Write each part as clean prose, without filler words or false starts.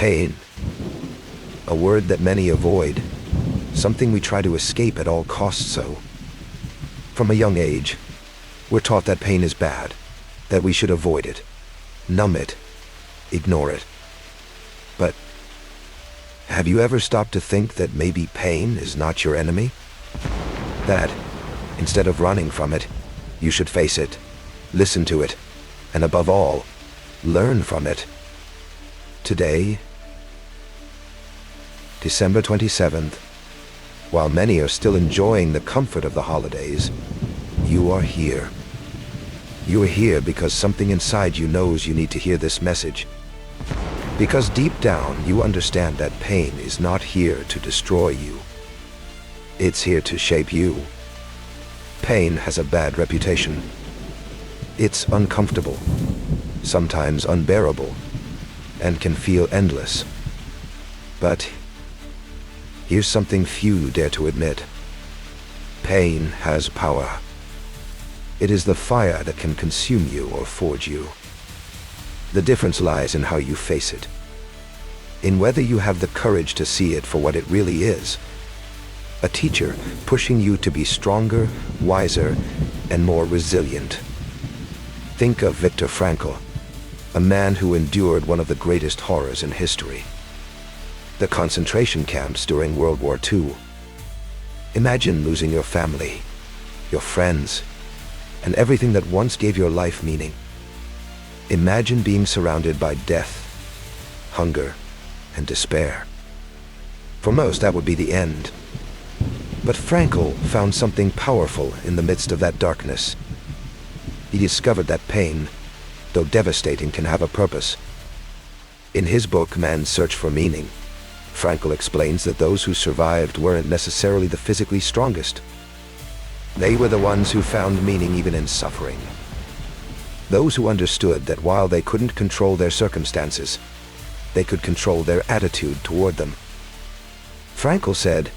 Pain. A word that many avoid. Something we try to escape at all costs. From a young age, we're taught that pain is bad, that we should avoid it, numb it, ignore it. But have you ever stopped to think that maybe pain is not your enemy? That, instead of running from it, you should face it, listen to it, and above all, learn from it. Today, December 27th, while many are still enjoying the comfort of the holidays, you are here. You are here because something inside you knows you need to hear this message. Because deep down, you understand that pain is not here to destroy you. It's here to shape you. Pain has a bad reputation. It's uncomfortable, sometimes unbearable, and can feel endless. But here's something few dare to admit. Pain has power. It is the fire that can consume you or forge you. The difference lies in how you face it, in whether you have the courage to see it for what it really is. A teacher pushing you to be stronger, wiser, and more resilient. Think of Viktor Frankl, a man who endured one of the greatest horrors in history. The concentration camps during World War II. Imagine losing your family, your friends, and everything that once gave your life meaning. Imagine being surrounded by death, hunger, and despair. For most, that would be the end. But Frankl found something powerful in the midst of that darkness. He discovered that pain, though devastating, can have a purpose. In his book, Man's Search for Meaning, Frankl explains that those who survived weren't necessarily the physically strongest. They were the ones who found meaning even in suffering. Those who understood that while they couldn't control their circumstances, they could control their attitude toward them. Frankl said,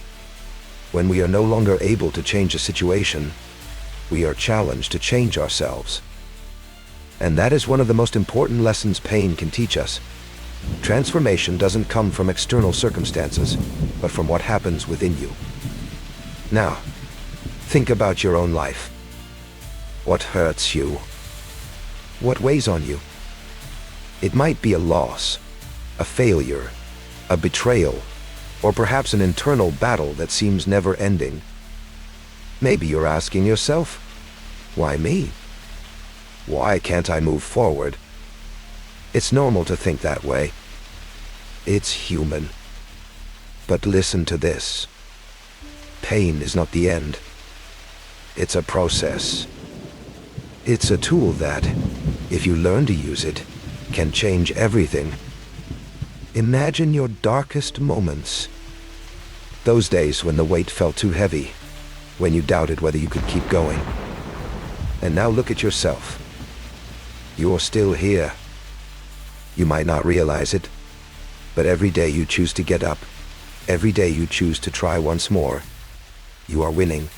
"When we are no longer able to change a situation, we are challenged to change ourselves." And that is one of the most important lessons pain can teach us. Transformation doesn't come from external circumstances, but from what happens within you. Now, think about your own life. What hurts you? What weighs on you? It might be a loss, a failure, a betrayal, or perhaps an internal battle that seems never ending. Maybe you're asking yourself, why me? Why can't I move forward? It's normal to think that way. It's human. But listen to this. Pain is not the end. It's a process. It's a tool that, if you learn to use it, can change everything. Imagine your darkest moments. Those days when the weight felt too heavy, when you doubted whether you could keep going. And now look at yourself. You're still here. You might not realize it, but every day you choose to get up, every day you choose to try once more, you are winning.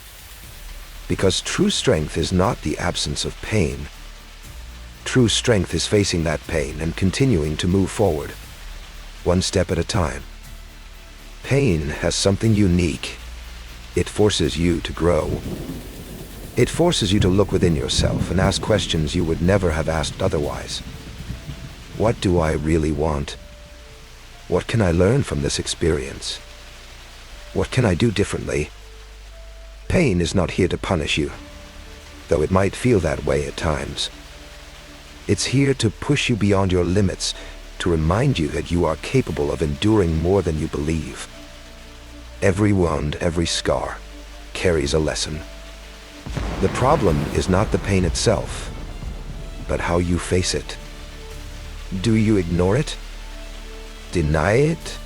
Because true strength is not the absence of pain. True strength is facing that pain and continuing to move forward, one step at a time. Pain has something unique. It forces you to grow. It forces you to look within yourself and ask questions you would never have asked otherwise. What do I really want? What can I learn from this experience? What can I do differently? Pain is not here to punish you, though it might feel that way at times. It's here to push you beyond your limits, to remind you that you are capable of enduring more than you believe. Every wound, every scar, carries a lesson. The problem is not the pain itself, but how you face it. Do you ignore it? Deny it?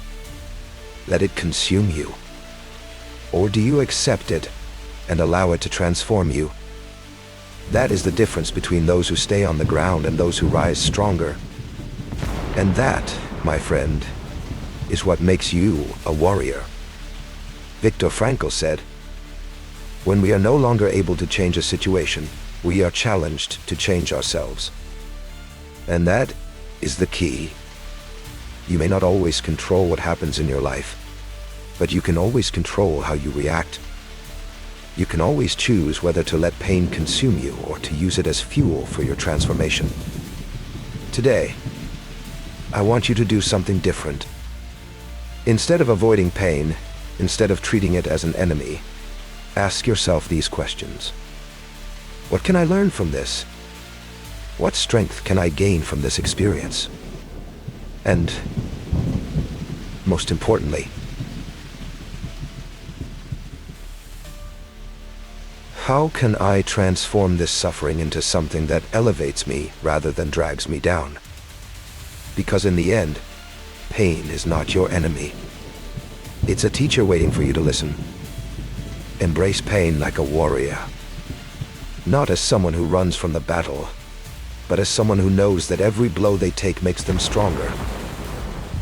Let it consume you? Or do you accept it and allow it to transform you? That is the difference between those who stay on the ground and those who rise stronger. And that, my friend, is what makes you a warrior. Viktor Frankl said, "When we are no longer able to change a situation, we are challenged to change ourselves." And that is the key. You may not always control what happens in your life, but you can always control how you react. You can always choose whether to let pain consume you or to use it as fuel for your transformation. Today, I want you to do something different. Instead of avoiding pain, instead of treating it as an enemy, ask yourself these questions. What can I learn from this? What strength can I gain from this experience? And, most importantly, how can I transform this suffering into something that elevates me rather than drags me down? Because in the end, pain is not your enemy. It's a teacher waiting for you to listen. Embrace pain like a warrior. Not as someone who runs from the battle, but as someone who knows that every blow they take makes them stronger.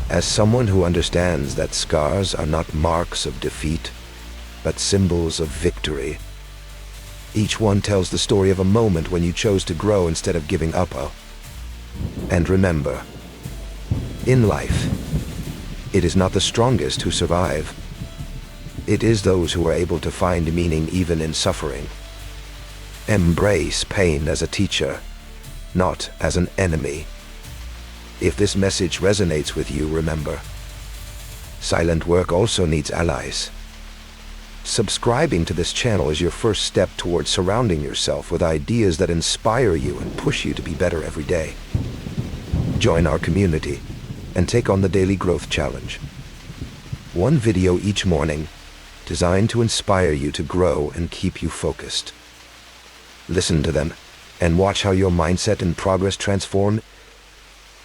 As someone who understands that scars are not marks of defeat, but symbols of victory. Each one tells the story of a moment when you chose to grow instead of giving up. And remember, in life, it is not the strongest who survive. It is those who are able to find meaning even in suffering. Embrace pain as a teacher, not as an enemy. If this message resonates with you, remember, silent work also needs allies. Subscribing to this channel is your first step towards surrounding yourself with ideas that inspire you and push you to be better every day. Join our community and take on the Daily Growth Challenge. One video each morning, designed to inspire you to grow and keep you focused. Listen to them and watch how your mindset and progress transform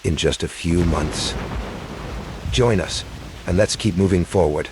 in just a few months. Join us and let's keep moving forward.